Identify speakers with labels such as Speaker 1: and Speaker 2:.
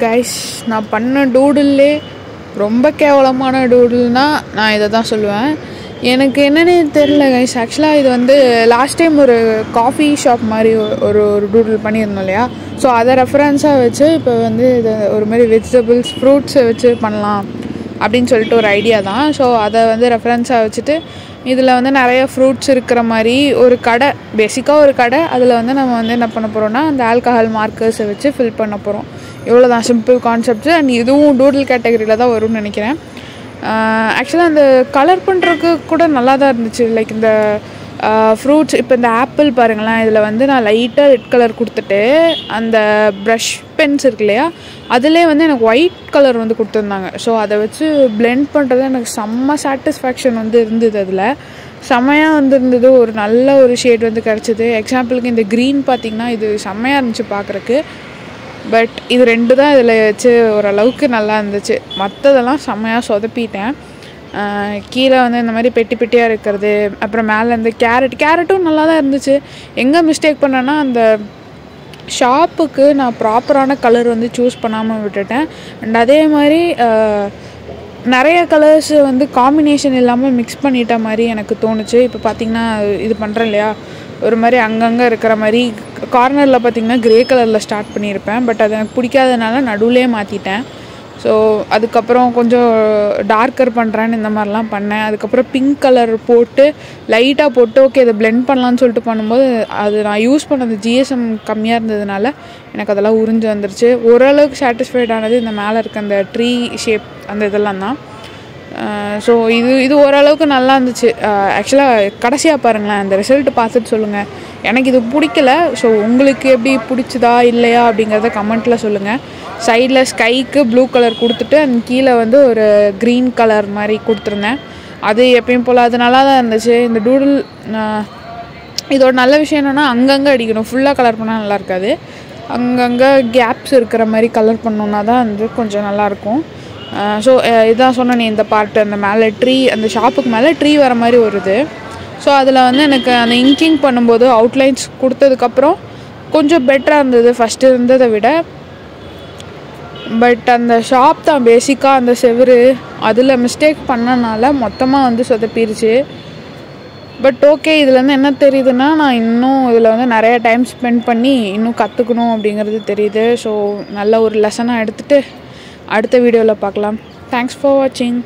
Speaker 1: Guys, நான் பண்ண டூடுல்லே ரொம்ப கேவலமான டூடுல்னா நான் இதை தான் சொல்லுவேன். எனக்கு என்னென்னு தெரில கைஸ். ஆக்சுவலாக இது வந்து லாஸ்ட் டைம் ஒரு காஃபி ஷாப் மாதிரி ஒரு ஒரு டூடுல் பண்ணியிருந்தோம் இல்லையா. ஸோ அதை ரெஃபரன்ஸாக வச்சு இப்போ வந்து இதை ஒரு மாதிரி வெஜிடபிள்ஸ் ஃப்ரூட்ஸை வச்சு பண்ணலாம் அப்படின்னு சொல்லிட்டு ஒரு ஐடியா தான். ஸோ அதை வந்து ரெஃபரன்ஸாக வச்சுட்டு இதில் வந்து நிறைய ஃப்ரூட்ஸ் இருக்கிற மாதிரி ஒரு கடை, பேசிக்காக ஒரு கடை. அதில் வந்து நம்ம வந்து என்ன பண்ண போகிறோம்னா அந்த ஆல்கஹால் மார்க்கர்ஸை வச்சு ஃபில் பண்ண போகிறோம். இவ்வளோ தான் சிம்பிள் கான்செப்ட்ஸு. அண்ட் இதுவும் டூடுல் கேட்டகரியில் தான் வரும்னு நினைக்கிறேன். ஆக்சுவலாக அந்த கலர் பண்ணுறதுக்கு கூட நல்லா தான் இருந்துச்சு. லைக் இந்த ஃப்ரூட்ஸ், இப்போ இந்த ஆப்பிள் பாருங்களேன், இதில் வந்து நான் லைட்டாக ரெட் கலர் கொடுத்துட்டு அந்த ப்ரஷ் பென்ஸ் இருக்கு இல்லையா, அதிலே வந்து எனக்கு ஒயிட் கலர் வந்து கொடுத்துருந்தாங்க. ஸோ அதை வச்சு பிளெண்ட் பண்ணுறது எனக்கு செம்ம சாட்டிஸ்ஃபேக்ஷன் வந்து இருந்தது. அதில் செம்மையாக வந்து இருந்தது. ஒரு நல்ல ஒரு ஷேட் வந்து கிடச்சிது. எக்ஸாம்பிளுக்கு இந்த க்ரீன் பார்த்திங்கன்னா இது செம்மையாக இருந்துச்சு பார்க்குறக்கு. பட் இது ரெண்டு தான் இதில் வச்சு ஓரளவுக்கு நல்லா இருந்துச்சு. மற்றதெல்லாம் செம்மையாக சொதப்பிட்டேன். கீழே வந்து இந்த மாதிரி பெட்டி பெட்டியாக இருக்கிறது, அப்புறம் மேலே இந்த கேரட்டும் நல்லா தான் இருந்துச்சு. எங்கே மிஸ்டேக் பண்ணேன்னா அந்த ஷாப்புக்கு நான் ப்ராப்பரான கலர் வந்து சூஸ் பண்ணாமல் விட்டுட்டேன். அண்ட் அதே மாதிரி நிறைய கலர்ஸ் வந்து காம்பினேஷன் இல்லாமல் மிக்ஸ் பண்ணிட்ட மாதிரி எனக்கு தோணுச்சு. இப்போ பார்த்திங்கன்னா இது பண்ணுறேன் இல்லையா, ஒரு மாதிரி அங்கங்கே இருக்கிற மாதிரி கார்னரில் பார்த்திங்கன்னா க்ரே கலரில் ஸ்டார்ட் பண்ணியிருப்பேன். பட் அது எனக்கு பிடிக்காதனால நடுவுலே மாற்றிட்டேன். ஸோ அதுக்கப்புறம் கொஞ்சம் டார்க்கர் பண்ணுறேன்னு இந்த மாதிரிலாம் பண்ணேன். அதுக்கப்புறம் பிங்க் கலர் போட்டு லைட்டாக போட்டு ஓகே இதை பிளெண்ட் பண்ணலான்னு சொல்லிட்டு பண்ணும்போது அது நான் யூஸ் பண்ணது ஜிஎஸ்எம் கம்மியாக இருந்ததுனால எனக்கு அதெல்லாம் உறிஞ்சு வந்துருச்சு. ஓரளவுக்கு சாட்டிஸ்ஃபைட் ஆனது இந்த மேலே இருக்க அந்த ட்ரீ ஷேப் அந்த இதெல்லாம் தான். ஸோ இது ஓரளவுக்கு நல்லா இருந்துச்சு. ஆக்சுவலாக கடைசியாக பாருங்களேன், அந்த ரிசல்ட் பார்த்துட்டு சொல்லுங்கள். எனக்கு இது பிடிக்கல. ஸோ உங்களுக்கு எப்படி பிடிச்சதா இல்லையா அப்படிங்கிறத கமெண்ட்டில் சொல்லுங்கள். சைடில் ஸ்கைக்கு ப்ளூ கலர் கொடுத்துட்டு அந்த கீழே வந்து ஒரு க்ரீன் கலர் மாதிரி கொடுத்துருந்தேன். அது எப்பயும் போல் அது நல்லா தான் இருந்துச்சு. இந்த டூடுல் இதோட நல்ல விஷயம் என்னென்னா அங்கங்கே அடிக்கணும். ஃபுல்லாக கலர் பண்ணால் நல்லா இருக்காது. அங்கங்கே கேப்ஸ் இருக்கிற மாதிரி கலர் பண்ணோன்னா தான் வந்து கொஞ்சம் நல்லாயிருக்கும். ஸோ இதான் சொன்னேன், இந்த பார்ட்டு அந்த மேலே ட்ரீ, அந்த ஷாப்புக்கு மேலே ட்ரீ வர மாதிரி வருது. ஸோ அதில் வந்து எனக்கு அந்த இன்கிங் பண்ணும்போது அவுட்லைன்ஸ் கொடுத்ததுக்கப்புறம் கொஞ்சம் பெட்டராக இருந்தது ஃபஸ்ட்டு இருந்ததை விட. பட் அந்த ஷாப் தான் பேசிக்காக அந்த செவரு அதில் மிஸ்டேக் பண்ணனால மொத்தமாக வந்து சொதப்பிடுச்சு. பட் ஓகே, இதுலேருந்து என்ன தெரியுதுன்னா நான் இன்னும் இதில் வந்து நிறைய டைம் ஸ்பெண்ட் பண்ணி இன்னும் கற்றுக்கணும் அப்படிங்கிறது தெரியுது. ஸோ நல்ல ஒரு லெசனாக எடுத்துகிட்டு அடுத்த வீடியோவில் பார்க்கலாம். தேங்க்ஸ் ஃபார் வாட்சிங்.